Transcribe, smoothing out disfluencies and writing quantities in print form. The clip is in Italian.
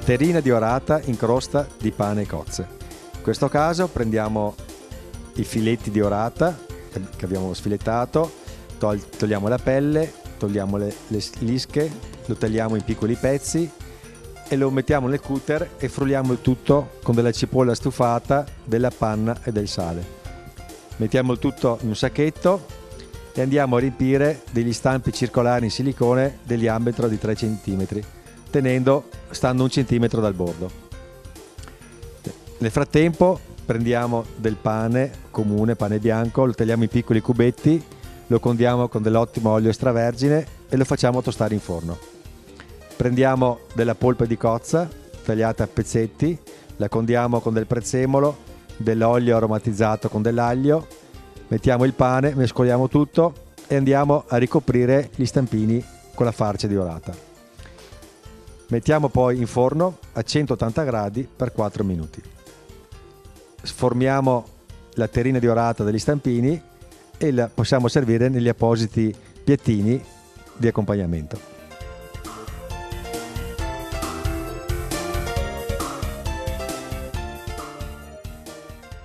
terrina di orata in crosta di pane e cozze. In questo caso prendiamo i filetti di orata che abbiamo sfilettato, togliamo la pelle, togliamo le lische, lo tagliamo in piccoli pezzi e lo mettiamo nel cutter e frulliamo il tutto con della cipolla stufata, della panna e del sale. Mettiamo il tutto in un sacchetto e andiamo a riempire degli stampi circolari in silicone del diametro di 3 cm, stando 1 centimetro dal bordo. Nel frattempo prendiamo del pane comune, pane bianco, lo tagliamo in piccoli cubetti, lo condiamo con dell'ottimo olio extravergine e lo facciamo tostare in forno. Prendiamo della polpa di cozza tagliata a pezzetti, la condiamo con del prezzemolo, dell'olio aromatizzato con dell'aglio, mettiamo il pane, mescoliamo tutto e andiamo a ricoprire gli stampini con la farcia di orata. Mettiamo poi in forno a 180 gradi per 4 minuti. Sformiamo la terrina di orata degli stampini e la possiamo servire negli appositi piattini di accompagnamento.